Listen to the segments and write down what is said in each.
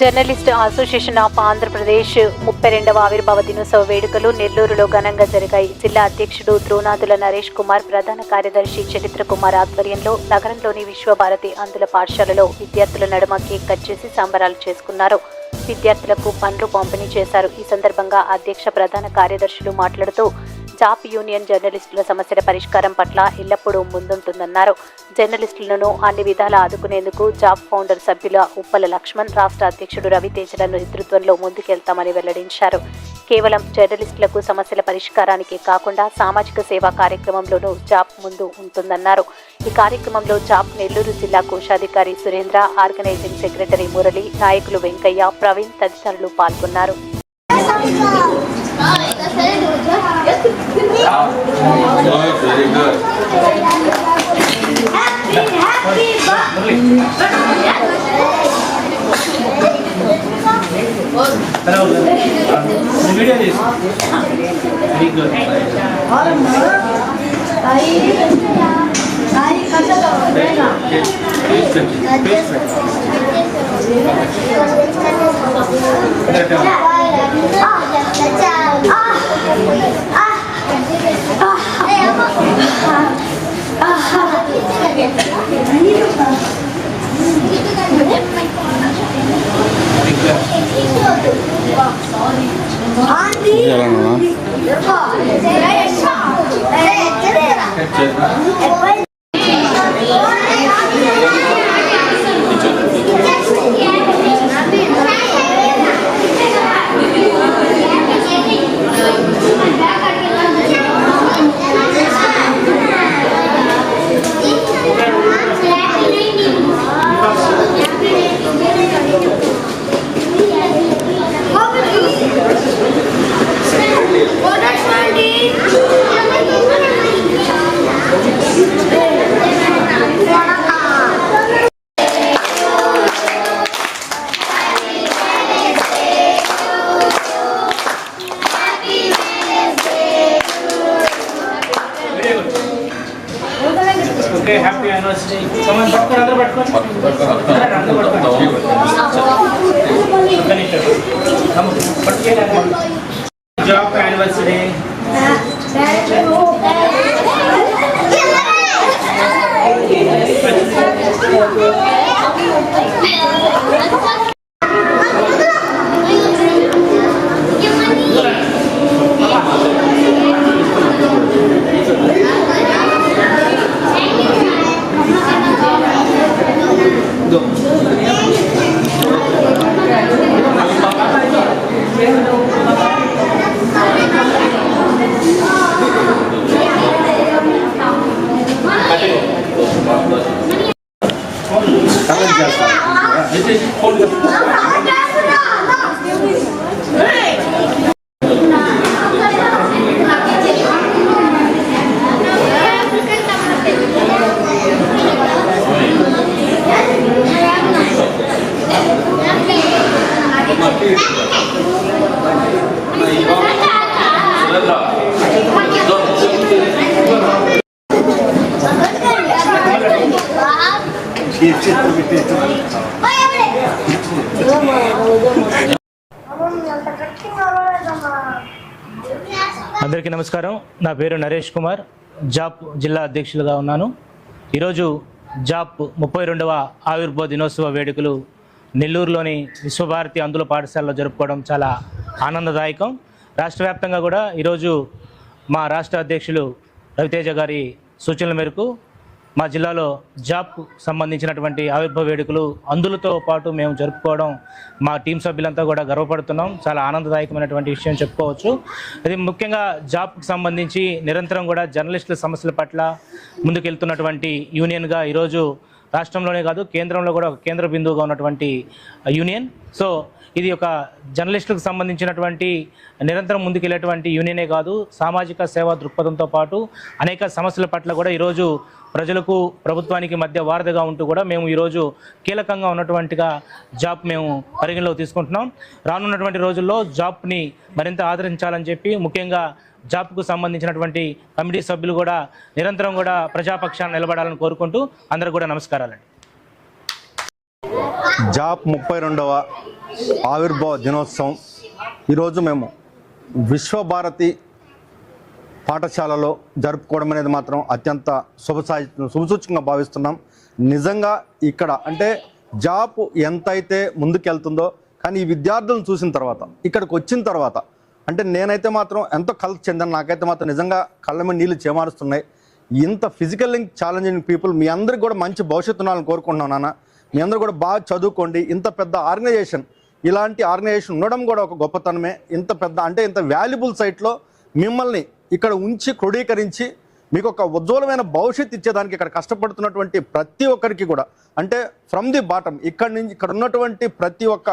Journalist association of Andhra Pradesh 32వ ఆవిర్భావ దినోత్సవ వేడుకలు నెల్లూరులో ఘనంగా జరిగాయి. జిల్లా అధ్యక్షుడు ద్రోణాదుల నరేష్ కుమార్, ప్రధాన కార్యదర్శి చరిత్ర కుమార్ ఆధ్వర్యంలో నగరంలోని విశ్వభారతి అందుల పాఠశాలలో విద్యార్థుల నడుమ కేక్ కట్ చేసి సంబరాలు చేసుకున్నారు. విద్యార్థులకు పండ్లు పంపిణీ చేశారు. ఈ సందర్భంగా అధ్యక్ష ప్రధాన కార్యదర్శులు మాట్లాడుతూ జాప్ యూనియన్ జర్నలిస్టుల సమస్యల పరిష్కారం పట్ల ఎల్లప్పుడూ ముందుంటుందన్నారు. జర్నలిస్టులను అన్ని విధాలా ఆదుకునేందుకు జాప్ ఫౌండర్ సభ్యుల ఉప్పల లక్ష్మణ్, రాష్ట్ర అధ్యక్షుడు రవితేజల నేతృత్వంలో ముందుకెళ్తామని వెల్లడించారు. కేవలం జర్నలిస్టులకు సమస్యల పరిష్కారానికే కాకుండా సామాజిక సేవా కార్యక్రమంలోనూ జాప్ ముందు ఉంటుందన్నారు. ఈ కార్యక్రమంలో జాప్ నెల్లూరు జిల్లా కోశాధికారి సురేంద్ర, ఆర్గనైజింగ్ సెక్రటరీ మురళి, నాయకులు వెంకయ్య, ప్రవీణ్ తదితరులు పాల్గొన్నారు. Happy anniversary. Someone job anniversary. అందరికీ నమస్కారం. నా పేరు నరేష్ కుమార్, జాప్ జిల్లా అధ్యక్షులుగా ఉన్నాను. ఈరోజు జాప్ 32వ ఆవిర్భావ దినోత్సవ వేడుకలు నెల్లూరులోని విశ్వభారతి అందుల పాఠశాలలో జరుపుకోవడం చాలా ఆనందదాయకం. రాష్ట్ర వ్యాప్తంగా కూడా ఈరోజు మా రాష్ట్ర అధ్యక్షులు రవితేజ గారి సూచనల మేరకు మా జిల్లాలో జాప్ సంబంధించినటువంటి ఆవిర్భావ వేడుకలు అందులతో పాటు మేము జరుపుకోవడం మా టీం సభ్యులంతా కూడా గర్వపడుతున్నాం. చాలా ఆనందదాయకమైనటువంటి విషయం చెప్పుకోవచ్చు. ఇది ముఖ్యంగా జాబ్కి సంబంధించి నిరంతరం కూడా జర్నలిస్టుల సమస్యల పట్ల ముందుకెళ్తున్నటువంటి యూనియన్గా ఈరోజు రాష్ట్రంలోనే కాదు కేంద్రంలో కూడా ఒక కేంద్ర బిందువుగా ఉన్నటువంటి యూనియన్. సో ఇది ఒక జర్నలిస్టులకు సంబంధించినటువంటి నిరంతరం ముందుకెళ్ళేటువంటి యూనియనే కాదు, సామాజిక సేవా దృక్పథంతో పాటు అనేక సమస్యల పట్ల కూడా ఈరోజు ప్రజలకు ప్రభుత్వానికి మధ్య వారధిగా ఉంటూ కూడా మేము ఈరోజు కీలకంగా ఉన్నటువంటిగా జాబ్ మేము పరిగణలోకి తీసుకుంటున్నాం. రానున్నటువంటి రోజుల్లో జాబ్ని మరింత ఆదరించాలని చెప్పి ముఖ్యంగా జాబ్కు సంబంధించినటువంటి కమిటీ సభ్యులు కూడా నిరంతరం కూడా ప్రజాపక్షాన్ని నిలబడాలని కోరుకుంటూ అందరూ కూడా నమస్కారాలండి. జాప్ 32వ ఆవిర్భావ దినోత్సవం ఈరోజు మేము విశ్వభారతి పాఠశాలలో జరుపుకోవడం అనేది మాత్రం అత్యంత శుభసూచకంగా భావిస్తున్నాం. నిజంగా ఇక్కడ అంటే జాప్ ఎంతైతే ముందుకెళ్తుందో కానీ ఈ విద్యార్థులను చూసిన తర్వాత ఇక్కడికి వచ్చిన తర్వాత అంటే నేనైతే మాత్రం ఎంతో కలత చెందాను. నాకైతే మాత్రం నిజంగా కళ్ళ మీద నీళ్ళు చేమారుస్తున్నాయి. ఇంత ఫిజికల్ లింక్ ఛాలెంజింగ్ పీపుల్ మీ అందరికి కూడా మంచి భవిష్యత్తు ఉండాలని కోరుకుంటున్నాను నాన్న. మీ అందరూ కూడా బాగా చదువుకోండి. ఇంత పెద్ద ఆర్గనైజేషన్, ఇలాంటి ఆర్గనైజేషన్ ఉండడం కూడా ఒక గొప్పతనమే. ఇంత పెద్ద అంటే ఇంత వాల్యుబుల్ సైట్లో మిమ్మల్ని ఇక్కడ ఉంచి క్రోడీకరించి మీకు ఒక ఉజ్వలమైన భవిష్యత్తు ఇచ్చేదానికి ఇక్కడ కష్టపడుతున్నటువంటి ప్రతి ఒక్కరికి కూడా అంటే ఫ్రమ్ ది బాటమ్ ఇక్కడ ఉన్నటువంటి ప్రతి ఒక్క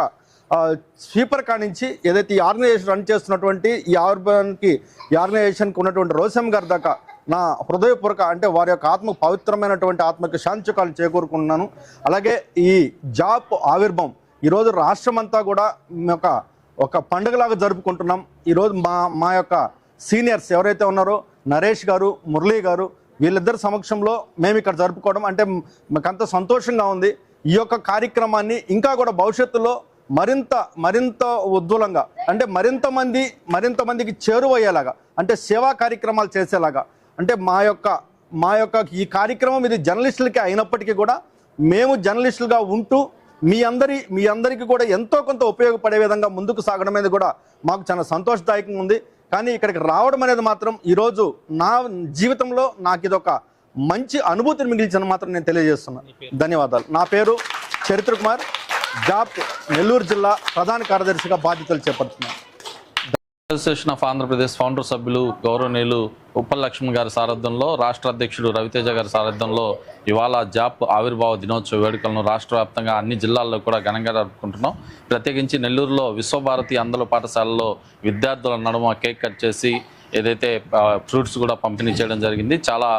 స్వీపర్ కానించి ఏదైతే ఈ ఆర్గనైజేషన్ రన్ చేస్తున్నటువంటి ఈ ఆర్గనైజేషన్కి ఉన్నటువంటి రోసం గారి దాకా నా హృదయపూర్వక అంటే వారి యొక్క పవిత్రమైనటువంటి ఆత్మకి శాంతిచుకాలు చేకూరుకుంటున్నాను. అలాగే ఈ జాప్ ఆవిర్భావం ఈరోజు రాష్ట్రం అంతా కూడా ఒక పండుగలాగా జరుపుకుంటున్నాం. ఈరోజు మా యొక్క సీనియర్స్ ఎవరైతే ఉన్నారో నరేష్ గారు, మురళీ గారు, వీళ్ళిద్దరి సమక్షంలో మేము ఇక్కడ జరుపుకోవడం అంటే మాకంత సంతోషంగా ఉంది. ఈ యొక్క కార్యక్రమాన్ని ఇంకా కూడా భవిష్యత్తులో మరింత ఉజ్వలంగా అంటే మరింత మందికి చేరువయ్యేలాగా అంటే సేవా కార్యక్రమాలు చేసేలాగా అంటే మా యొక్క ఈ కార్యక్రమం ఇది జర్నలిస్టులకి అయినప్పటికీ కూడా మేము జర్నలిస్టులుగా ఉంటూ మీ అందరికీ కూడా ఎంతో కొంత ఉపయోగపడే విధంగా ముందుకు సాగడం అనేది కూడా మాకు చాలా సంతోషదాయకంగా ఉంది. కానీ ఇక్కడికి రావడం అనేది మాత్రం ఈరోజు నా జీవితంలో నాకు ఇదొక మంచి అనుభూతిని మిగిల్చిన మాత్రం నేను తెలియజేస్తున్నాను. ధన్యవాదాలు. నా పేరు చరిత్ర కుమార్, జాప్ నెల్లూరు జిల్లా ప్రధాన కార్యదర్శిగా బాధ్యతలు చేపడుతున్నాను. అసోసియేషన్ ఆఫ్ ఆంధ్రప్రదేశ్ ఫౌండర్ సభ్యులు గౌరవనీయులు ఉప్పల్ లక్ష్మణ్ గారి సారథ్యంలో, రాష్ట్ర అధ్యక్షుడు రవితేజ గారి సారథ్యంలో ఇవాళ జాప్ ఆవిర్భావ దినోత్సవ వేడుకలను రాష్ట్ర వ్యాప్తంగా అన్ని జిల్లాల్లో కూడా ఘనంగా జరుపుకుంటున్నాం. ప్రత్యేకించి నెల్లూరులో విశ్వభారతి అందుల పాఠశాలలో విద్యార్థుల నడుమ కేక్ కట్ చేసి ఏదైతే ఫ్రూట్స్ కూడా పంపిణీ చేయడం జరిగింది. చాలా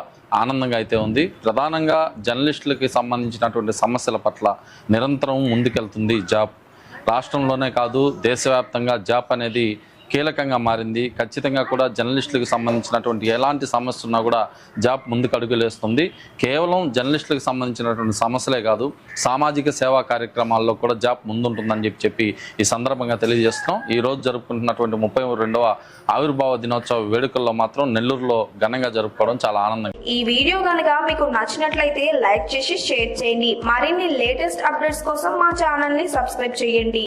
ఆనందంగా అయితే ఉంది. ప్రధానంగా జర్నలిస్టులకి సంబంధించినటువంటి సమస్యల పట్ల నిరంతరం ముందుకెళ్తుంది జాప్. రాష్ట్రంలోనే కాదు దేశవ్యాప్తంగా జాప్ అనేది కీలకంగా మారింది. ఖచ్చితంగా కూడా జర్నలిస్టులకు సంబంధించినటువంటి ఎలాంటి సమస్య ఉన్నా కూడా జాప్ ముందుకు అడుగులేస్తుంది. కేవలం జర్నలిస్టులకు సంబంధించినటువంటి సమస్యలే కాదు, సామాజిక సేవా కార్యక్రమాల్లో కూడా జాప్ ముందుంటుందని చెప్పి ఈ సందర్భంగా తెలియజేస్తున్నాం. ఈరోజు జరుపుకుంటున్నటువంటి 32వ ఆవిర్భావ దినోత్సవ వేడుకల్లో మాత్రం నెల్లూరులో ఘనంగా జరుపుకోవడం చాలా ఆనందంగా. ఈ వీడియో కనుక మీకు నచ్చినట్లయితే లైక్ చేసి షేర్ చేయండి. మరిన్ని లేటెస్ట్ అప్డేట్స్ కోసం మా ఛానల్ ని సబ్స్క్రైబ్ చేయండి.